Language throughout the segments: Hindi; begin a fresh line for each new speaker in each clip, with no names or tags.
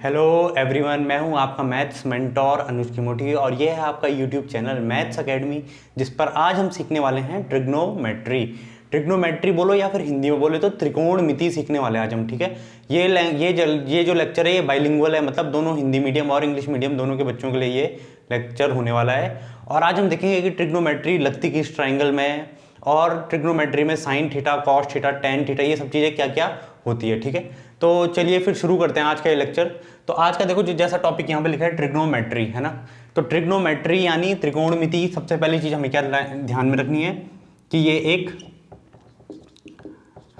हेलो एवरीवन, मैं हूं आपका मैथ्स मेंटोर अनुज किमोठी और ये है आपका यूट्यूब चैनल मैथ्स एकेडमी, जिस पर आज हम सीखने वाले हैं ट्रिग्नोमेट्री। ट्रिग्नोमेट्री बोलो या फिर हिंदी में बोले तो त्रिकोणमिति सीखने वाले हैं आज हम। ठीक है, ये जो लेक्चर है ये बाइलिंगुअल है, मतलब दोनों हिंदी मीडियम और इंग्लिश मीडियम दोनों के बच्चों के लिए ये लेक्चर होने वाला है। और आज हम देखेंगे कि ट्रिग्नोमेट्री लगती किस ट्राइंगल में है और ट्रिग्नोमेट्री में sine theta, cos theta, tan theta, ये सब चीज़ें क्या क्या होती है। ठीक है, तो चलिए फिर शुरू करते हैं आज का ये लेक्चर। तो आज का देखो जैसा टॉपिक यहाँ पे लिखा है ट्रिग्नोमेट्री, है ना। तो ट्रिग्नोमेट्री यानी त्रिकोणमिति। सबसे पहली चीज हमें क्या ध्यान में रखनी है कि ये एक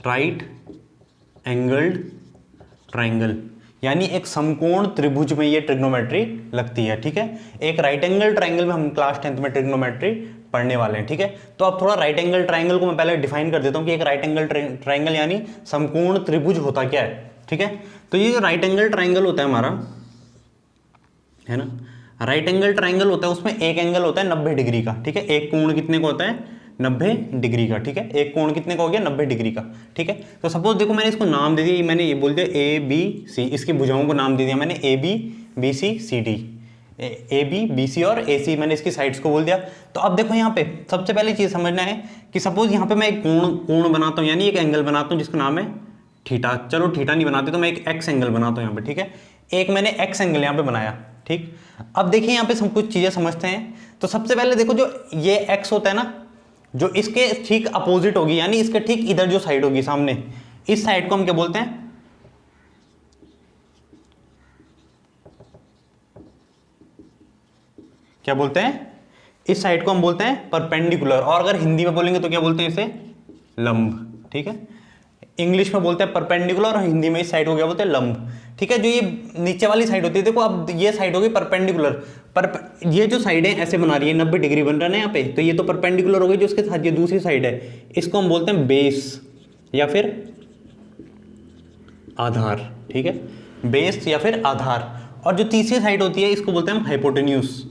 राइट एंगल्ड ट्राइंगल यानी एक समकोण त्रिभुज में ये ट्रिग्नोमेट्री लगती है। ठीक है, एक राइट एंगल ट्राइंगल में हम क्लास 10th में ट्रिग्नोमेट्री पढ़ने वाले हैं। ठीक है, तो अब थोड़ा राइट एंगल ट्राइंगल को मैं पहले डिफाइन कर देता हूं कि एक राइट एंगल ट्राइंगल यानी समकोण त्रिभुज होता क्या है। ठीक है, तो ये जो राइट एंगल ट्राइंगल होता है हमारा, है ना, राइट एंगल ट्राइंगल होता है उसमें एक एंगल होता है 90 डिग्री का। ठीक है, एक कोण कितने का होता है 90 डिग्री का। ठीक है, एक कोण कितने का हो गया 90 डिग्री का। ठीक है, तो सपोज देखो मैंने इसको नाम दे दिया, मैंने ये बोल दिया ए बी सी, इसकी भुजाओं को नाम दे दिया मैंने A B B C C D, A B B C और ए सी मैंने इसकी साइड्स को बोल दिया। तो अब देखो यहाँ पे सबसे पहली चीज समझना है कि सपोज यहाँ पे मैं एक कोण बनाता हूँ यानी एक एंगल बनाता हूँ जिसका नाम है थीटा। चलो थीटा नहीं बनाते तो मैं एक एक्स एंगल बनाता हूँ यहाँ पे। ठीक है, एक मैंने एक्स एंगल यहाँ पे बनाया। ठीक, अब देखिए यहाँ पे सब कुछ चीजें समझते हैं। तो सबसे पहले देखो जो ये एक्स होता है ना, जो इसके ठीक अपोजिट होगी यानी इसके ठीक इधर जो साइड होगी सामने, इस साइड को हम क्या बोलते हैं, क्या बोलते हैं, इस साइड को हम बोलते हैं परपेंडिकुलर। और अगर हिंदी में बोलेंगे तो क्या बोलते हैं इसे, लंब। ठीक है, इंग्लिश में बोलते हैं परपेंडिकुलर और हिंदी में इस साइड को क्या बोलते हैं, लंब। ठीक है, जो ये नीचे वाली साइड होती है, देखो अब ये साइड होगी परपेंडिकुलर, पर ये जो साइड है ऐसे बना रही है 90 डिग्री बन रहा है ना यहाँ पे, तो ये तो परपेंडिकुलर हो गई। जो उसके साथ ये दूसरी साइड है इसको हम बोलते हैं बेस या फिर आधार। ठीक है, बेस या फिर आधार। और जो तीसरी साइड होती है इसको बोलते हैं हम हाइपोटेन्यूज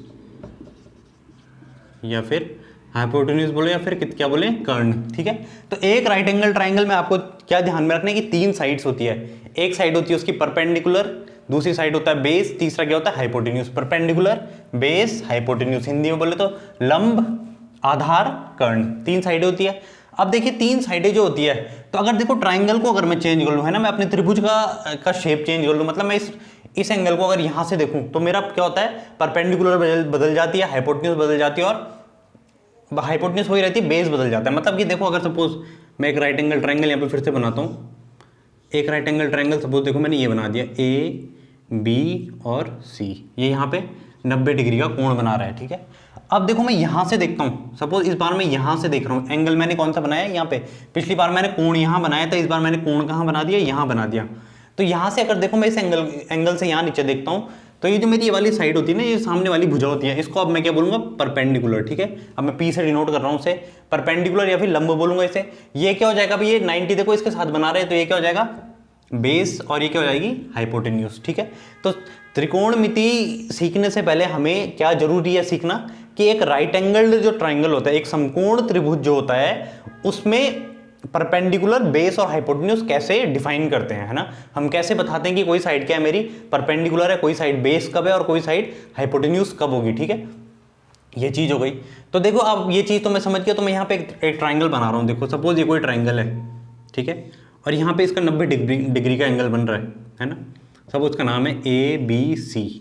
या फिर हाइपोटेन्यूज बोले या फिर क्या बोले, कर्ण। ठीक है, तो एक राइट एंगल ट्राइंगल में आपको क्या ध्यान में रखना है कि तीन साइड्स होती है। एक साइड होती है उसकी परपेंडिकुलर, दूसरी साइड होता है बेस, तीसरा क्या होता है hypotenuse. Perpendicular, base, hypotenuse, Hindi में बोले तो लंब, आधार, कर्ण, तीन साइडें होती है। अब देखिए तीन साइडें जो होती है, तो अगर देखो ट्राइंगल को अगर मैं चेंज कर लूँ, है ना, मैं अपने त्रिभुज का शेप चेंज कर लूँ, मतलब मैं इस एंगल को अगर यहां से देखूं तो मेरा क्या होता है, परपेंडिकुलर बदल जाती है, हाइपोटेन्यूज बदल जाती है और हाइपोटेन्यूज वही रहती है, बेस बदल जाता है। मतलब कि देखो अगर सपोज मैं एक राइट एंगल ट्राइंगल यहाँ पे फिर से बनाता हूँ, एक राइट एंगल ट्राइंगल सपोज देखो मैंने ये बना दिया ए बी और सी, ये यहाँ पे 90 डिग्री का कोण बना रहा है। ठीक है, अब देखो मैं यहाँ से देखता हूँ, सपोज इस बार मैं यहाँ से देख रहा हूँ, एंगल मैंने कौन सा बनाया यहाँ पे, पिछली बार मैंने कोण यहाँ बनाया था, इस बार मैंने कोण कहाँ बना दिया, यहाँ बना दिया। तो यहाँ से अगर देखो मैं इस एंगल से यहाँ नीचे देखता हूँ, तो ये जो मेरी ये वाली साइड होती है ना, ये सामने वाली भुजा होती है, इसको अब मैं क्या बोलूंगा, परपेंडिकुलर। ठीक है, अब मैं पी से डिनोट कर रहा हूँ उसे, परपेंडिकुलर या फिर लंब बोलूंगा इसे। ये क्या हो जाएगा, ये 90 देखो इसके साथ बना रहे हैं, तो ये क्या हो जाएगा बेस और ये क्या हो जाएगी हाइपोटेन्यूज। ठीक है, तो त्रिकोणमिति सीखने से पहले हमें क्या जरूरी है सीखना कि एक राइट एंगल जो ट्राइंगल होता है, एक समकोण त्रिभुज जो होता है, उसमें परपेंडिकुलर, बेस और हाइपोटेन्यूज कैसे डिफाइन करते हैं, है ना। हम कैसे बताते हैं कि कोई साइड क्या है मेरी परपेंडिकुलर है, कोई साइड बेस कब है और कोई साइड हाइपोटेन्यूज कब होगी। ठीक है, ये चीज हो गई। तो देखो अब ये चीज तो मैं समझ गया, तो मैं यहाँ पे एक ट्राइंगल बना रहा हूँ। देखो सपोज ये कोई ट्राइंगल है, ठीक है, और यहाँ पे इसका 90 डिग्री का एंगल बन रहा है ना। सपोज उसका नाम है ए बी सी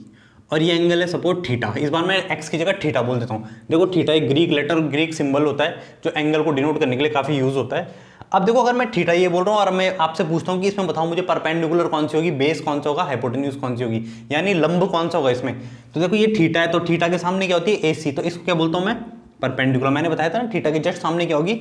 और ये एंगल है सपोज थीटा। इस बार मैं एक्स की जगह थीटा बोल देता हूँ। देखो थीटा एक ग्रीक लेटर, ग्रीक सिंबल होता है जो एंगल को डिनोट करने के लिए काफी यूज होता है। अब देखो अगर मैं थीटा ये बोल रहा हूँ और मैं आपसे पूछता हूँ कि इसमें बताओ मुझे परपेंडिकुलर कौन सी होगी, बेस कौन सा होगा, हाइपोटेन्यूज कौन सी होगी, यानी लंब कौन सा होगा इसमें, तो देखो ये थीटा है, तो थीटा के सामने क्या होती है AC, तो इसको क्या बोलता हूँ मैं परपेंडिकुलर। मैंने बताया था ना थीटा के जस्ट सामने क्या होगी,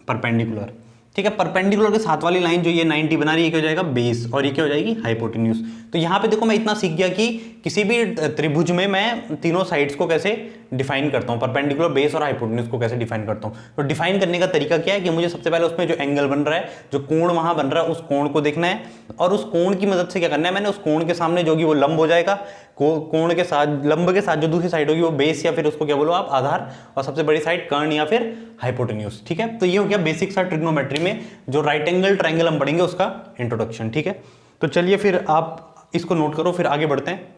परपेंडिकुलर। ठीक है, परपेंडिकुलर के साथ वाली लाइन जो ये 90 बना रही है क्या हो जाएगा बेस और ये क्या हो जाएगी हाइपोटेन्यूज। तो यहाँ पे देखो मैं इतना सीख गया कि किसी भी त्रिभुज में मैं तीनों साइड्स को कैसे डिफाइन करता हूँ, परपेंडिकुलर, बेस और हाइपोटेन्यूज को कैसे डिफाइन करता हूँ। तो डिफाइन करने का तरीका क्या है कि मुझे सबसे पहले उसमें जो एंगल बन रहा है, जो कोण वहां बन रहा है, उस कोण को देखना है और उस कोण की मदद से क्या करना है, मैंने उस कोण के सामने जो कि वो लंब हो जाएगा, कोण के साथ लंब के साथ जो दूसरी साइड होगी वो बेस या फिर उसको क्या बोलो आप आधार, और सबसे बड़ी साइड कर्ण या फिर हाइपोटेन्यूज। ठीक है, तो ये हो गया बेसिक सा ट्रिग्नोमेट्री में जो राइट एंगल ट्राइंगल हम पढ़ेंगे उसका इंट्रोडक्शन। ठीक है, तो चलिए फिर आप इसको नोट करो, फिर आगे बढ़ते हैं।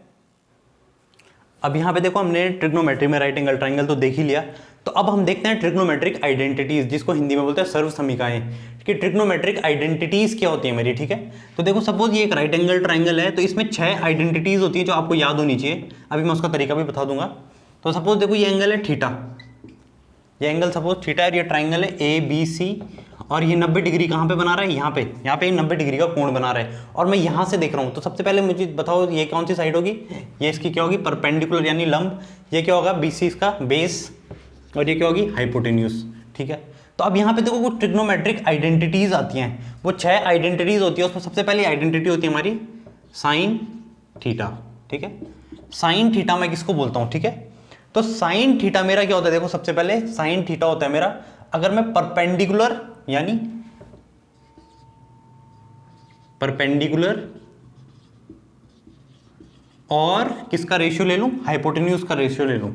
अब यहाँ पे देखो हमने ट्रिग्नोमेट्री में राइट एंगल ट्राइंगल तो देख ही लिया, तो अब हम देखते हैं ट्रिग्नोमेट्रिक आइडेंटिटीज, जिसको हिंदी में बोलते हैं सर्व समीकाएं कि ट्रिग्नोमेट्रिक आइडेंटिटीज क्या होती है मेरी, ठीक है। तो देखो सपोज ये एक राइट एंगल ट्राइंगल है, तो इसमें 6 आइडेंटिटीज होती है जो आपको याद होनी चाहिए। अभी मैं उसका तरीका भी बता दूंगा। तो सपोज देखो ये एंगल है थीटा, ये एंगल सपोज थीटा है, ये ट्राइंगल है ए बी सी, और ये 90 डिग्री कहाँ पे बना रहा है, यहाँ पे 90 डिग्री का कोण बना रहा है, और मैं यहाँ से देख रहा हूँ। तो सबसे पहले मुझे बताओ ये कौन सी साइड होगी, ये इसकी क्या होगी, परपेंडिकुलर यानी लंब। ये क्या होगा, बीसी इसका बेस, और ये क्या होगी, हाइपोटेन्यूज, ठीक है। तो अब यहाँ पे देखो कुछ ट्रिग्नोमेट्रिक आइडेंटिटीज आती हैं, वो 6 आइडेंटिटीज होती है। उसमें सबसे पहली आइडेंटिटी होती है हमारी साइन थीटा, ठीक है। साइन थीटा मैं किसको बोलता हूँ, ठीक है। तो साइन थीटा मेरा क्या होता है, देखो सबसे पहले साइन थीटा होता है मेरा, अगर मैं परपेंडिकुलर यानी परपेंडिकुलर और किसका रेशियो ले लूं, हाइपोटेन्यूज का रेशियो ले लूं,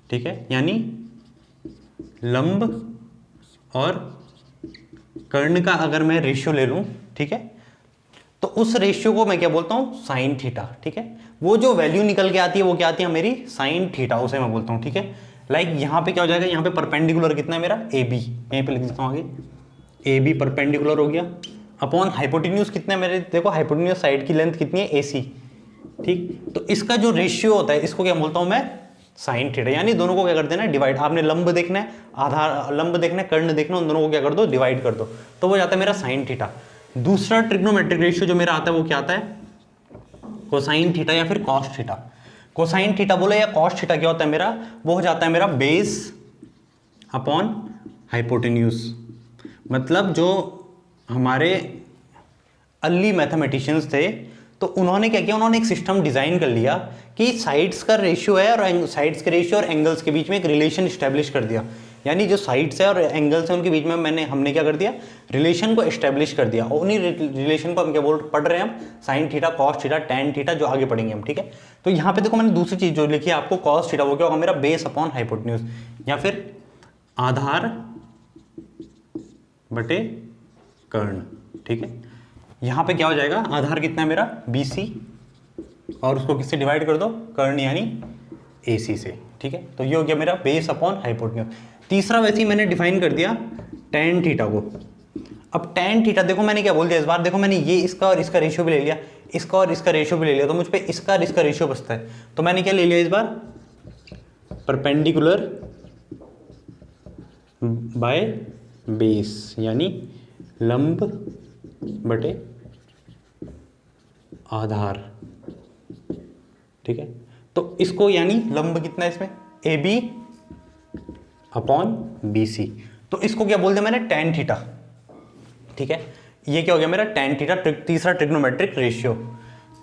ठीक है, यानी लंब और कर्ण का अगर मैं रेशियो ले लूं, ठीक है, तो उस रेशियो को मैं क्या बोलता हूं, साइन थीटा, ठीक है। वो जो वैल्यू निकल के आती है वो क्या आती है मेरी, साइन थीटा, उसे मैं बोलता हूं, ठीक है। लाइक यहां पे क्या हो जाएगा, यहां पे परपेंडिकुलर कितना है मेरा, ए बी, यहीं पे लिख देता हूं आगे, ए बी परपेंडिकुलर हो गया, अपॉन हाइपोटेन्यूज कितना है मेरे, देखो हाइपोटेन्यूज साइड की लेंथ कितनी है, ए सी, ठीक। तो इसका जो रेशियो होता है इसको क्या बोलता हूं मैं, साइन थीटा, यानी दोनों को क्या कर देना है, डिवाइड। आपने लंब देखना है, आधार लंब देखना है, कर्ण देखना है, उन दोनों को क्या कर दो, डिवाइड कर दो, तो वो जाता है मेरा साइन थीटा। दूसरा ट्रिग्नोमेट्रिक रेशियो जो मेरा आता है वो क्या आता है, कोसाइन थीटा या फिर कॉस थीटा। कोसाइन थीटा बोले या कॉस थीटा क्या होता है मेरा, वो हो जाता है मेरा बेस अपॉन हाइपोटेन्यूज। मतलब जो हमारे अर्ली मैथमेटिशियंस थे, तो उन्होंने क्या किया, उन्होंने एक सिस्टम डिजाइन कर लिया कि साइड्स का रेशियो है और साइड्स के रेशियो और एंगल्स के बीच में एक रिलेशन स्टैब्लिश कर दिया। यानी जो साइड्स है और एंगल्स है उनके बीच में हमने क्या कर दिया, रिलेशन को एस्टेब्लिश कर दिया। और उन्हीं रिलेशन को हम क्या पढ़ रहे हैं हम, sine theta, cos theta, tan theta, जो आगे पढ़ेंगे हम, ठीक है। तो यहाँ पे देखो मैंने दूसरी चीज जो लिखी है आपको, कॉस थीटा, वो क्या होगा मेरा, बेस अपॉन हाइपोटेन्यूज, या फिर आधार बटे कर्ण, ठीक है। यहाँ पे क्या हो जाएगा, आधार कितना है मेरा, BC, और उसको किससे डिवाइड कर दो, कर्ण यानी AC से, ठीक है। तो ये हो गया मेरा बेस अपॉन हाइपोटेन्यूज। तीसरा वैसे ही मैंने डिफाइन कर दिया टेन थीटा को। अब टेन थीटा देखो मैंने क्या बोल दिया इस बार, देखो मैंने ये इसका और इसका रेशियो भी ले लिया, इसका और इसका रेशियो भी ले लिया, तो मुझ पे इसका और इसका रेशियो बचता है। तो मैंने क्या ले लिया इस बार, परपेंडिकुलर बाय बेस, यानी लंब बटे आधार, ठीक है। तो इसको यानी लंब कितना है इसमें, AB अपॉन BC, तो इसको क्या बोल दिया मैंने, टेन थीटा, ठीक है। ये क्या हो गया मेरा, टेन थीटा, तीसरा ट्रिग्नोमेट्रिक रेशियो।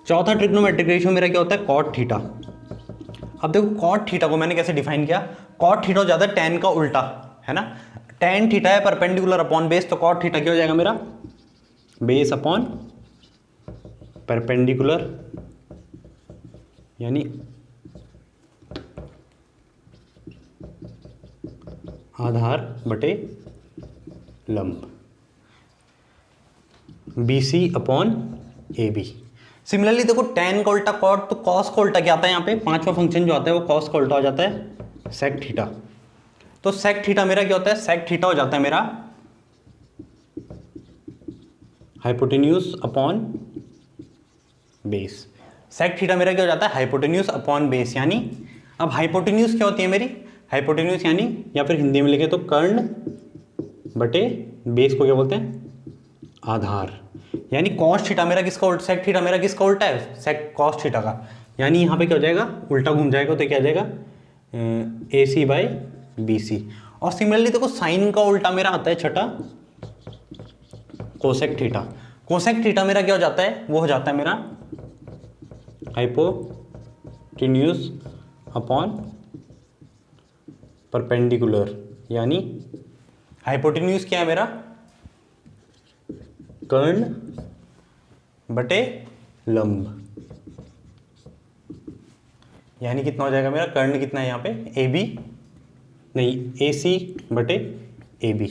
चौथा ट्रिग्नोमेट्रिक रेशियो मेरा क्या होता है, कॉट थीटा। अब देखो कॉट थीटा को मैंने कैसे डिफाइन किया, कॉट थीटा हो जाता है टेन का उल्टा, है ना। टेन थीटा है परपेंडिकुलर अपॉन बेस, तो कॉट थीटा क्या हो जाएगा मेरा, बेस अपॉन परपेंडिकुलर, यानी आधार बटे लंब, BC अपॉन AB। सिमिलरली देखो टेन का उल्टा कॉट, तो कॉस का उल्टा क्या आता है, यहाँ पे पांचवा फंक्शन जो आता है वो कॉस का उल्टा हो जाता है सेक थीटा। तो सेक थीटा मेरा क्या होता है, सेक थीटा हो जाता है मेरा hypotenuse upon base. Sec theta मेरा क्या हो जाता है, हाइपोटेन्यूज अपॉन बेस, यानी अब हाइपोटेन्यूज क्या होती है मेरी, हाइपोटेन्यूज यानी, या फिर हिंदी में लिखे तो कर्ण बटे बेस को क्या बोलते हैं, आधार। यानी कॉस थीटा मेरा किसका उल्टा, सेक थीटा मेरा किसका उल्टा है, सेक कॉस थीटा का। यानी यहाँ पे क्या हो जाएगा, उल्टा घूम जाएगा, तो क्या आ जाएगा, AC बाई BC। और सिमिलरली देखो साइन का उल्टा मेरा आता है छठा, कोसेक थीटा। कोसेक थीटा मेरा क्या हो जाता है, वो हो जाता है मेरा हाइपोटेन्यूज अपॉन परपेंडिकुलर, यानी हाइपोटेन्यूज क्या है मेरा, कर्ण बटे लंब, यानी कितना हो जाएगा मेरा, कर्ण कितना है यहाँ पे, AB नहीं AC बटे AB,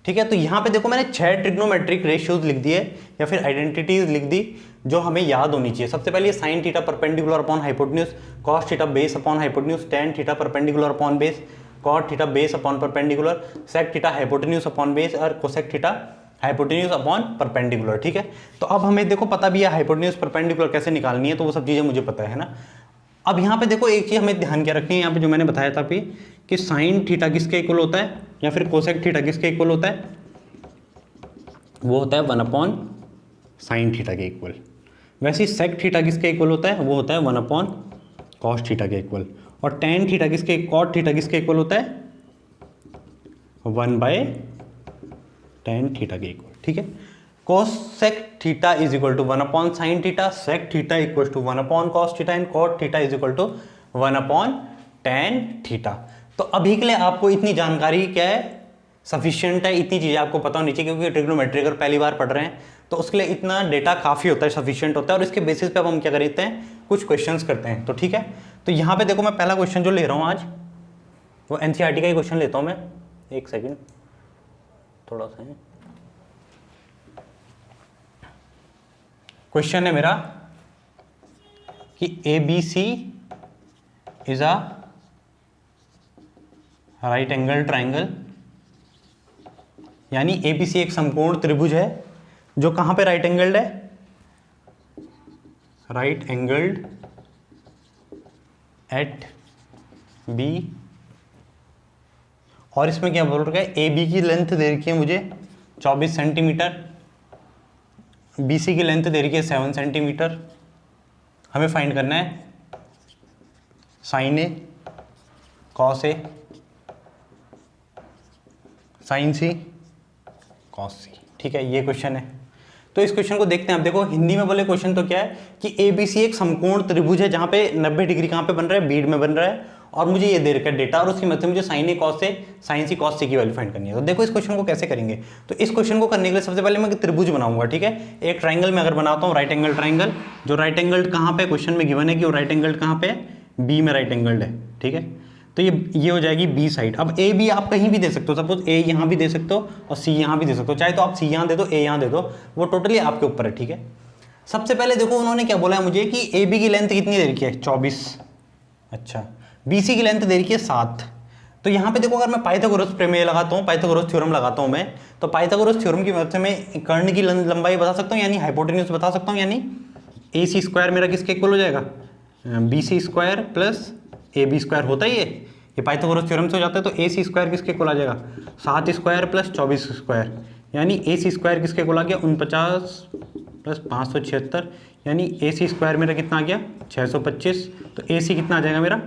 ठीक है। तो यहाँ पे देखो मैंने 6 ट्रिग्नोमेट्रिक रेशियोज लिख दिए या फिर आइडेंटिटीज लिख दी जो हमें याद होनी चाहिए। सबसे पहले sine theta perpendicular upon hypotenuse, cos theta base upon hypotenuse, tan theta perpendicular upon base, cot theta base upon perpendicular, sec theta hypotenuse upon base और cosec theta hypotenuse upon perpendicular. ठीक है। तो अब हमें देखो पता भी है हाइपोटेन्यूज परपेंडिकुलर कैसे निकालनी है, तो वो सब चीज़ें मुझे पता है ना। अब यहाँ पे देखो एक चीज़ हमें ध्यान क्या रखनी है, यहाँ पे जो मैंने बताया था अभी कि साइन थीटा किसके इक्वल होता है या फिर कोसेक थीटा किसके इक्वल होता है, वो होता है 1 अपॉन साइन थीटा के इक्वल। वैसे ही सेक थीटा किसके इक्वल होता है, वो होता है 1 अपॉन कॉस थीटा के इक्वल। और टेन थीटा किसके, कॉट थीटा किसके इक्वल होता है, 1/tan थीटा के इक्वल। ठीक है। cos sec theta is equal to 1 upon sine theta, sec theta equal to 1 upon cos theta and cot theta is equal to 1 upon tan theta. तो अभी के लिए आपको इतनी जानकारी क्या है, सफिशिएंट है, इतनी चीज़ें आपको पता होनी चाहिए, क्योंकि ट्रिग्नोमेट्री अगर पहली बार पढ़ रहे हैं तो उसके लिए इतना डेटा काफ़ी होता है, सफिशिएंट होता है। और इसके बेसिस पे अब हम क्या करते हैं, कुछ क्वेश्चंस करते हैं। तो ठीक है। तो यहाँ पे देखो मैं पहला क्वेश्चन जो ले रहा हूँ आज वो एनसीईआरटी का ही क्वेश्चन लेता हूँ मैं। एक सेकेंड, थोड़ा सा है। क्वेश्चन है मेरा कि ABC is a right angle triangle, यानी ABC एक समकोण त्रिभुज है जो कहां पे राइट एंगल्ड है, राइट एंगल्ड एट B। और इसमें क्या बोल रखा है, AB की लेंथ दे रखी है मुझे 24 सेंटीमीटर, BC की लेंथ दे रखी है 7 सेंटीमीटर। हमें फाइंड करना है sine A cos A sine C cos C। ठीक है, ये क्वेश्चन है। तो इस क्वेश्चन को देखते हैं। आप देखो हिंदी में बोले क्वेश्चन तो क्या है कि ABC एक समकोण त्रिभुज है जहां पे 90 डिग्री कहां पे बन रहा है, बीड में बन रहा है, और मुझे ये दे रखा है डेटा, और उसकी मदद से मुझे sine A cos A sine C cos C की वैल्यू फाइंड करनी है। तो देखो इस क्वेश्चन को कैसे करेंगे। तो इस क्वेश्चन को करने के लिए सबसे पहले मैं त्रिभुज बनाऊंगा। ठीक है। एक ट्राइंगल में अगर बनाता हूँ राइट एंगल ट्राइंगल, जो राइट एंगल कहाँ पे क्वेश्चन में गिवन है कि वो राइट एंगल कहाँ पे है, बी में राइट एंगल्ड है। ठीक है। तो ये हो जाएगी बी साइड। अब ए बी आप कहीं भी दे सकते हो, सपोज ए यहाँ भी दे सकते हो और सी यहाँ भी दे सकते हो, चाहे तो आप सी यहाँ दे दो ए यहाँ दे दो, वो टोटली आपके ऊपर है। ठीक है। सबसे पहले देखो उन्होंने क्या बोला है मुझे कि ए बी की लेंथ कितनी दे रखी है, 24। अच्छा, बी सी की लेंथ दे रखी है 7। तो यहाँ पे देखो अगर मैं पाइथागोरस प्रमेय लगाता हूँ, पाइथागोरस थ्योरम लगाता हूँ मैं, तो पाइथागोरस थ्योरम की मदद से मैं कर्ण की लंबाई बता सकता हूँ, यानी हाइपोटेन्यूज बता सकता हूँ, यानी ए सी स्क्वायर मेरा किसके इक्वल हो जाएगा, B C square plus A B square होता ही है, ये पाइथागोरस थ्योरम से हो जाता है। तो ए सी स्क्वायर किसके इक्वल आ जाएगा, 7 स्क्वायर प्लस 24 स्क्वायर, यानी ए सी स्क्वायर किसके इक्वल आ गया, 49 प्लस 576, यानी ए सी स्क्वायर मेरा कितना आ गया 625। तो ए सी कितना आ जाएगा मेरा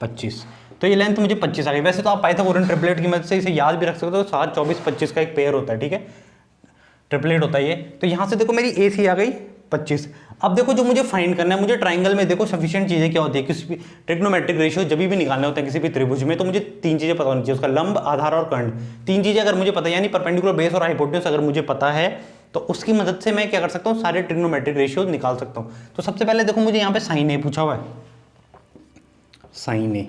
25। तो ये लेंथ मुझे 25 आ गई। वैसे तो आप पाइथागोरन ट्रिपलेट की मदद से इसे याद भी रख सकते हो, 7 24 25 का एक पेयर होता है। ठीक है, ट्रिपलेट होता है ये। तो यहाँ से देखो मेरी ए सी आ गई 25। अब देखो जो मुझे फाइंड करना है, मुझे ट्राइंगल में देखो सफिशिएंट चीज़ें क्या होती है, किसी भी ट्रिग्नोमेट्रिक रेशियो जब भी निकालने होता है किसी भी त्रिभुज में, तो मुझे 3 चीज़ें पता होनी चाहिए, उसका लंब, आधार और कर्ण। 3 चीज़ें अगर मुझे पता है, यानी परपेंडिकुलर, बेस और हाइपोटेन्यूज अगर मुझे पता है, तो उसकी मदद से मैं क्या कर सकता हूँ, सारे ट्रिग्नोमेट्रिक रेशियो निकाल सकता हूँ। तो सबसे पहले देखो मुझे यहाँ पे साइन ए पूछा हुआ है, साइन ए।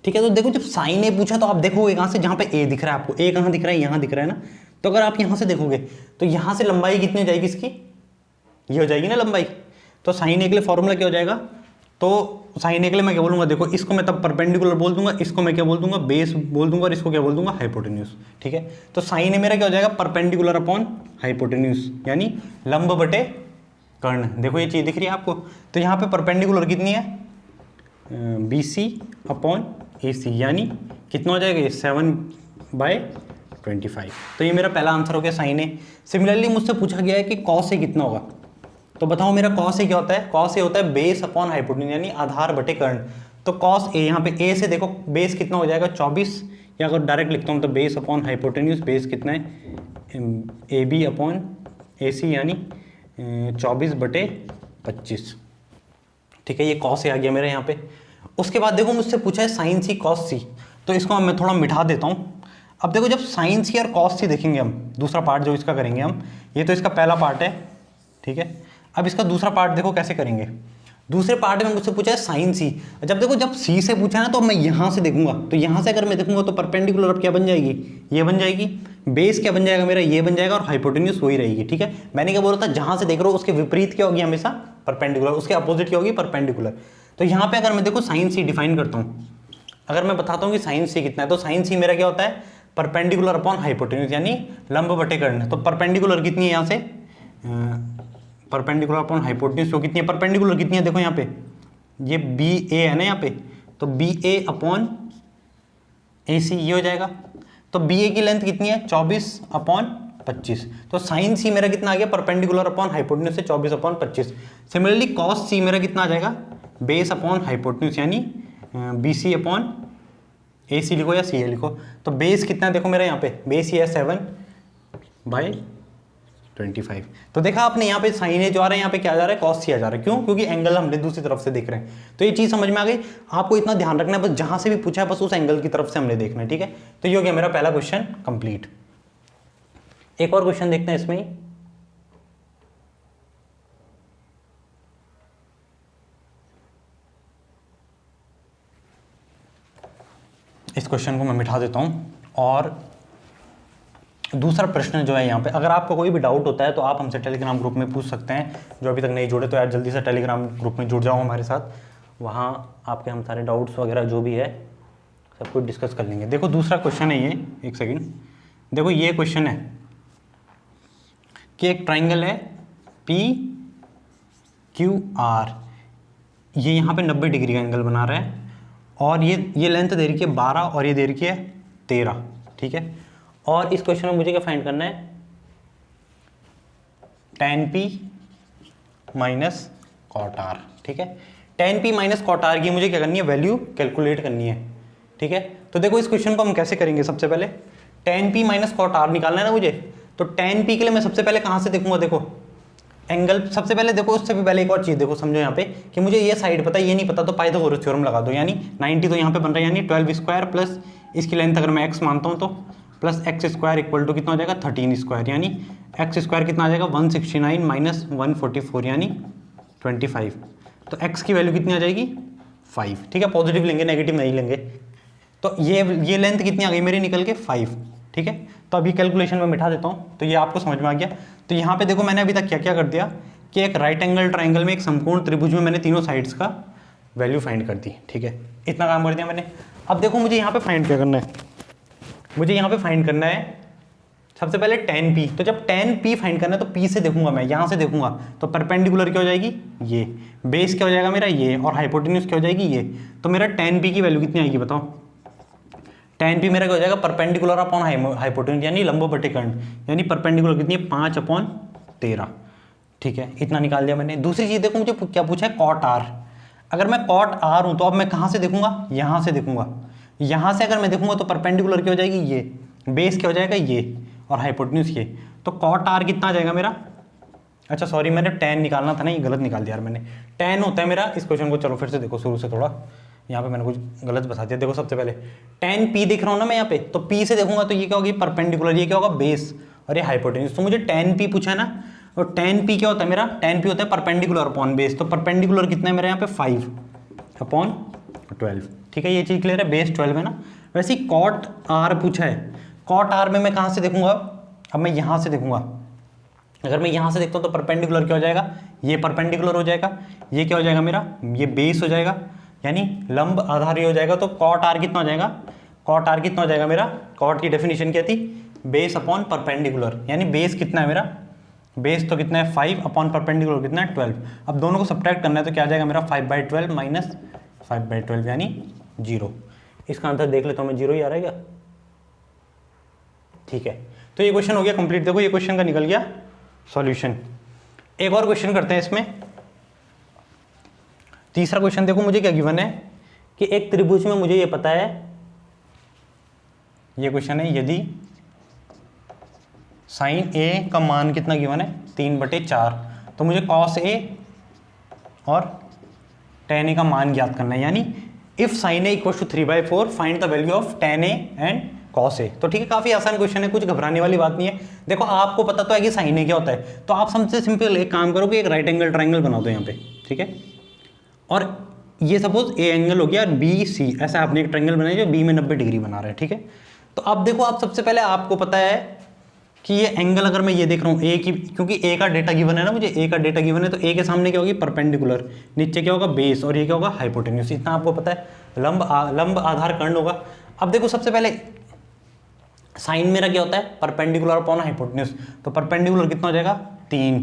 ठीक है, तो देखो जब साइन ए पूछा तो आप देखोगे यहाँ से, जहाँ पे ए दिख रहा है आपको, ए कहाँ दिख रहा है, यहाँ दिख रहा है ना। तो अगर आप यहाँ से देखोगे तो यहाँ से लंबाई कितनी हो जाएगी इसकी, ये हो जाएगी ना लंबाई। तो साइन ए के लिए फॉर्मूला क्या हो जाएगा, तो साइन ए के लिए मैं क्या बोलूँगा, देखो इसको मैं तब परपेंडिकुलर बोल दूंगा, इसको मैं क्या बोल दूंगा, बेस बोल दूंगा, और इसको क्या बोल दूंगा, हाइपोटेन्यूज। ठीक है, तो साइन ए मेरा क्या हो जाएगा, परपेंडिकुलर अपॉन हाइपोटेन्यूज, यानी लंब बटे कर्ण। देखो ये चीज़ दिख रही है आपको। तो यहाँ पे परपेंडिकुलर कितनी है, बी सी अपॉन ए सी, यानी कितना हो जाएगा ये 7/25। तो ये मेरा पहला आंसर हो गया साइन ए। सिमिलरली मुझसे पूछा गया है कि कॉस ए कितना होगा, तो बताओ मेरा कॉस ए क्या होता है, कॉस ए होता है बेस अपॉन हाइपोटेन्यूज, यानी आधार बटे कर्ण। तो कॉस ए, यहाँ पे ए से देखो बेस कितना हो जाएगा 24, या अगर डायरेक्ट लिखता हूँ तो बेस अपॉन हाइपोटेन्यूज, बेस कितना है ए बी अपॉन ए सी, यानी 24/25। ठीक है, ये कॉस ए आ गया मेरे यहाँ पे। उसके बाद देखो मुझसे पूछा है साइन सी कॉस सी, तो इसको मैं थोड़ा मिटा देता हूँ। अब देखो जब साइन सी और कॉस सी देखेंगे हम, दूसरा पार्ट जो इसका करेंगे हम, ये तो इसका पहला पार्ट है। ठीक है, अब इसका दूसरा पार्ट देखो कैसे करेंगे। दूसरे पार्ट में मुझसे पूछा है साइन सी। जब सी से पूछा है ना, तो मैं यहाँ से देखूंगा, तो यहाँ से अगर मैं देखूंगा तो परपेंडिकुलर अब क्या बन जाएगी, ये बन जाएगी। बेस क्या बन जाएगा मेरा, ये बन जाएगा और हाइपोटेन्यूज वही रहेगी। ठीक है, मैंने क्या बोला था, जहां से देख रहे हो उसके विपरीत क्या होगी हमेशा, परपेंडिकुलर, उसके अपोजिट क्या होगी, परपेंडिकुलर। तो यहाँ पे अगर मैं देखो साइन सी डिफाइन करता हूँ, अगर मैं बताता हूँ कि साइन सी कितना है, तो साइन सी मेरा क्या होता है, परपेंडिकुलर अपॉन हाइपोटेन्यूज, यानी लंब बटे कर्ण। तो परपेंडिकुलर कितनी है यहाँ से, परपेंडिकुलर अपॉन हाइपोटेन्यूज तो कितनी है, परपेंडिकुलर कितनी है, देखो यहाँ पे ये बी ए है ना यहाँ पे, तो बी ए अपॉन ए सी ये हो जाएगा। तो बी ए की लेंथ कितनी है, 24 अपॉन 25। तो साइन सी मेरा कितना आ गया, परपेंडिकुलर अपॉन हाइपोटेन्यूज से 24 अपॉन 25। सिमिलरली कॉस सी मेरा कितना आ जाएगा, बेस अपॉन हाइपोटेन्यूज, यानी बी सी अपॉन ए सी लिखो या सी ए लिखो। तो बेस कितना है देखो मेरा यहाँ पे, बेस ये है 7/25। तो देखा आपने यहाँ पे साइन ए जो आ रहा है, यहाँ पे क्या जा रहा है, कॉस सी आ जा रहा है। क्यों, क्योंकि एंगल हमने दूसरी तरफ से देख रहे हैं। तो ये चीज़ समझ में आ गई। आपको इतना ध्यान रखना है, बस जहाँ से भी पूछा है बस उस एंगल की तरफ से हमने देखना है। ठीक है, तो ये हो गया मेरा पहला क्वेश्चन कंप्लीट। एक और क्वेश्चन देखते हैं इसमें ही। इस क्वेश्चन को मैं मिटा देता हूँ और दूसरा प्रश्न जो है यहाँ पे, अगर आपको कोई भी डाउट होता है तो आप हमसे टेलीग्राम ग्रुप में पूछ सकते हैं। जो अभी तक नहीं जुड़े तो यार जल्दी से टेलीग्राम ग्रुप में जुड़ जाओ हमारे साथ, वहाँ आपके हम सारे डाउट्स वगैरह जो भी है सब कुछ डिस्कस कर लेंगे। देखो दूसरा क्वेश्चन है ये, एक सेकेंड, देखो ये क्वेश्चन है कि एक ट्राइंगल है पी क्यू आर, ये यहाँ पे 90 डिग्री का एंगल बना रहा है और ये लेंथ दे रखी है 12 और ये दे रखी है 13। ठीक है, और इस क्वेश्चन में मुझे क्या फाइंड करना है, tan p minus cot R. ठीक है, tan p minus cot R की मुझे क्या करनी है, वैल्यू कैलकुलेट करनी है। ठीक है, तो देखो इस क्वेश्चन को हम कैसे करेंगे, सबसे पहले tan p minus cot R निकालना है ना मुझे। तो tan p के लिए मैं सबसे पहले कहाँ से देखूंगा, देखो एंगल सबसे पहले देखो, उससे भी पहले एक और चीज़ देखो, समझो यहाँ पे कि मुझे ये साइड पता है, ये नहीं पता, तो पाइथागोरस थ्योरम लगा दो। यानी 90 तो यहाँ पे बन रहा है, यानी 12 स्क्वायर प्लस इसकी लेंथ अगर मैं x मानता हूँ तो plus X square equal to कितना हो जाएगा, 13 स्क्वायर, यानी एक्स स्क्वायर कितना आ जाएगा 169 माइनस 144 यानी 25। तो x की वैल्यू कितनी आ जाएगी 5। ठीक है, पॉजिटिव लेंगे, नेगेटिव नहीं लेंगे। तो ये लेंथ कितनी आ गई मेरी निकल के 5। ठीक है, तो अभी कैलकुलेशन में मिटा देता हूँ, तो ये आपको समझ में आ गया। तो यहाँ पे देखो मैंने अभी तक क्या क्या कर दिया कि एक राइट एंगल ट्राइंगल में एक समकोण त्रिभुज में मैंने तीनों साइड्स का वैल्यू फाइंड कर दी। ठीक है, इतना काम कर दिया मैंने। अब देखो मुझे यहाँ पे फाइंड क्या करना है, मुझे यहाँ पे फाइंड करना है सबसे पहले tan p। तो जब tan p फाइंड करना है तो p से देखूंगा मैं, यहाँ से देखूंगा तो परपेंडिकुलर क्या हो जाएगी, ये बेस क्या हो जाएगा मेरा ये, और हाइपोटेन्यूज क्या हो जाएगी ये। तो मेरा tan p की वैल्यू कितनी आएगी बताओ, tan p मेरा क्या हो जाएगा, परपेंडिकुलर अपॉन हाइपोटेन्यूज यानी लंब बटे कर्ण, यानी परपेंडिकुलर कितनी है 5/13। ठीक है, इतना निकाल दिया मैंने। दूसरी चीज़ देखो मुझे क्या पूछा है, cot r। अगर मैं cot r हूँ तो अब मैं कहाँ से देखूंगा, यहाँ से देखूंगा। यहाँ से अगर मैं देखूंगा तो परपेंडिकुलर क्या हो जाएगी ये, बेस क्या हो जाएगा ये, और हाइपोटेन्यूज ये। तो cot r कितना आ जाएगा मेरा, अच्छा सॉरी मैंने tan निकालना था ना, ये गलत निकाल दिया यार मैंने। tan होता है मेरा, इस क्वेश्चन को चलो फिर से देखो शुरू से, थोड़ा यहाँ पे मैंने कुछ गलत बता दिया। देखो सबसे पहले tan p देख रहा हूँ ना मैं यहाँ पे, तो p से देखूंगा तो ये क्या होगी परपेंडिकुलर, ये क्या होगा बेस, और ये हाइपोटेन्यूज। तो मुझे tan p पूछा है ना, तो tan p क्या होता है मेरा, tan p होता है परपेंडिकुलर अपॉन बेस। तो परपेंडिकुलर कितना है मेरा यहाँ पे 5/12। ठीक है, ये चीज़ क्लियर है, बेस 12 है ना। वैसे ही cot r पूछा है, cot r में मैं कहाँ से देखूंगा, अब मैं यहाँ से देखूंगा। अगर मैं यहाँ से देखता हूँ तो परपेंडिकुलर क्या हो जाएगा, ये परपेंडिकुलर हो जाएगा, ये क्या हो जाएगा मेरा, ये बेस हो जाएगा, यानी लंब आधार हो जाएगा। तो cot r कितना हो जाएगा, cot r कितना हो जाएगा मेरा, cot की डेफिनेशन क्या थी, बेस अपॉन परपेंडिकुलर, यानी बेस कितना है मेरा, बेस तो कितना है 5 अपॉन परपेंडिकुलर कितना है 12। अब दोनों को सब्ट्रैक्ट करना है तो क्या आ जाएगा मेरा 5/12 माइनस 5/12 यानी 0। इसका आंसर देख लेता हूँ मैं, 0 ही आ रहा है क्या। ठीक है, तो ये क्वेश्चन हो गया कंप्लीट। देखो ये क्वेश्चन का निकल गया सॉल्यूशन। एक और क्वेश्चन करते हैं इसमें, तीसरा क्वेश्चन। देखो मुझे क्या गिवन है कि एक त्रिभुज में मुझे ये पता है, ये क्वेश्चन है यदि साइन ए का मान कितना गिवन है 3/4, तो मुझे कॉस ए और tan ए का मान ज्ञात करना है। यानी if sine A equal to 3/4 find the value of tan A and cos A. तो ठीक है, काफी आसान क्वेश्चन है, कुछ घबराने वाली बात नहीं है। देखो आपको पता तो है कि साइन ए क्या होता है, तो आप सबसे सिंपल एक काम करो कि एक राइट एंगल ट्राइंगल बना दो यहाँ पे। ठीक है, और ये सपोज ए एंगल हो गया बी सी, ऐसा आपने एक ट्राइंगल बनाया जो बी में 90 डिग्री बना रहा है। ठीक है, तो अब देखो आप सबसे पहले आपको पता है कि ये एंगल अगर मैं ये देख रहा हूँ ए की, क्योंकि ए का डेटा गिवन है ना मुझे, ए का डेटा गिवन है, तो ए के सामने क्या होगी परपेंडिकुलर, नीचे क्या होगा बेस, और ये क्या होगा हाइपोटेन्यूज, इतना आपको पता है। लंब आधार कर्ण होगा। अब देखो सबसे पहले साइन मेरा क्या होता है परपेंडिकुलर अपॉन हाइपोटेन्यूज, तो परपेंडिकुलर कितना हो जाएगा 3,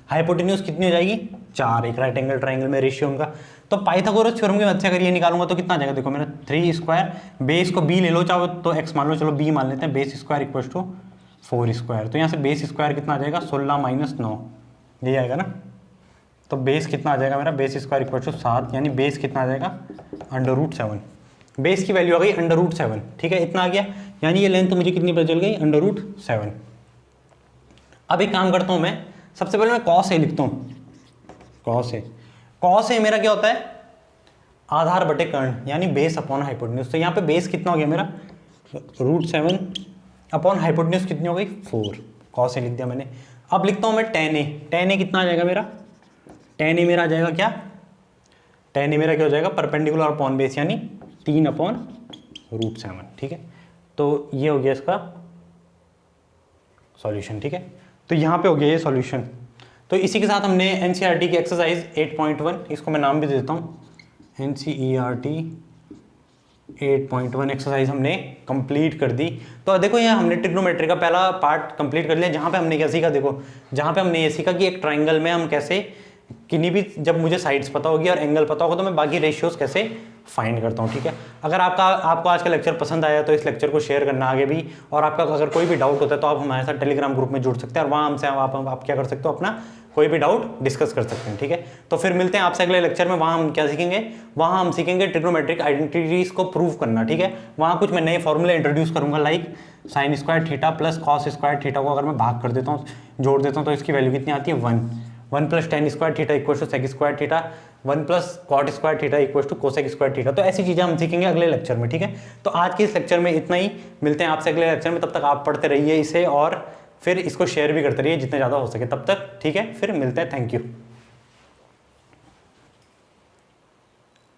हाइपोटेन्यूज कितनी हो जाएगी 4, एक राइट एंगल ट्राइंगल में रेशियो उनका। तो पाइथागोरस थ्योरम की मदद से अगर ये निकालूंगा तो कितना आ जाएगा, देखो मेरा 3 स्क्वायर, बेस को बी ले लो चाहो तो एक्स मान लो, चलो बी मान लेते हैं, base square equal to 4 square, तो यहाँ से बेस स्क्वायर कितना आ जाएगा 16 माइनस 9, यही आएगा ना। तो बेस कितना आ जाएगा मेरा, बेस स्क्वायर इक्वल टू 7, यानी बेस कितना आ जाएगा √7, बेस की वैल्यू आ गई √7, ठीक है इतना आ गया, यानी ये लेंथ मुझे कितनी पता चल गई √7। अब एक काम करता हूँ मैं, सबसे पहले मैं कॉस ए लिखता हूँ, कॉस ए मेरा क्या होता है आधार बटे कर्ण, यानी बेस अपॉन हाइपोटेन्यूज। तो यहाँ पे बेस कितना हो गया मेरा √7 अपॉन हाइपोटेन्यूज कितनी हो गई 4, कॉस ए लिख दिया मैंने। अब लिखता हूँ मैं tan ए कितना आ जाएगा मेरा, tan ए मेरा आ जाएगा क्या, tan ए मेरा क्या हो जाएगा परपेंडिकुलर अपॉन बेस, यानी 3 अपॉन √7, ठीक है। तो ये हो गया इसका सॉल्यूशन, ठीक है। तो यहाँ पे हो गया ये सॉल्यूशन। तो इसी के साथ हमने एनसीईआरटी की एक्सरसाइज 8.1, इसको मैं नाम भी दे देता हूँ, एनसीईआरटी 8.1 एक्सरसाइज हमने कंप्लीट कर दी। तो देखो ये हमने ट्रिग्नोमेट्री का पहला पार्ट कंप्लीट कर लिया, जहाँ पे हमने क्या सीखा, देखो जहाँ पे हमने ये सीखा कि एक ट्राइंगल में हम कैसे किन्हीं भी, जब मुझे साइड्स पता होगी और एंगल पता होगा तो मैं बाकी रेशियोज कैसे फाइंड करता हूँ, ठीक है। अगर आपको आज का लेक्चर पसंद आया तो इस लेक्चर को शेयर करना आगे भी, और आपका अगर कोई भी डाउट होता है तो आप हमारे साथ टेलीग्राम ग्रुप में जुड़ सकते हैं, और वहाँ हमसे आप क्या कर सकते हो, अपना कोई भी डाउट डिस्कस कर सकते हैं, ठीक है। तो फिर मिलते हैं आपसे अगले लेक्चर में, वहाँ हम क्या सीखेंगे, वहाँ हम सीखेंगे ट्रिग्नोमेट्रिक आइडेंटिटीज को प्रूव करना, ठीक है। वहाँ कुछ मैं नए फॉर्मूले इंट्रोड्यूस करूँगा, like sine square theta plus cos square theta को अगर मैं भाग कर देता हूँ, जोड़ देता हूँ, तो इसकी वैल्यू कितनी आती है 1 plus tan square theta equal to sec square theta, 1 plus cot square theta equal to cosec square theta. तो ऐसी चीज़ें हम सीखेंगे अगले लेक्चर में, ठीक है। तो आज के इस लेक्चर में इतना ही, मिलते हैं आपसे अगले लेक्चर में, तब तक आप पढ़ते रहिए इसे और फिर इसको शेयर भी करते रहिए जितने ज़्यादा हो सके तब तक, ठीक है। फिर मिलते हैं, थैंक यू।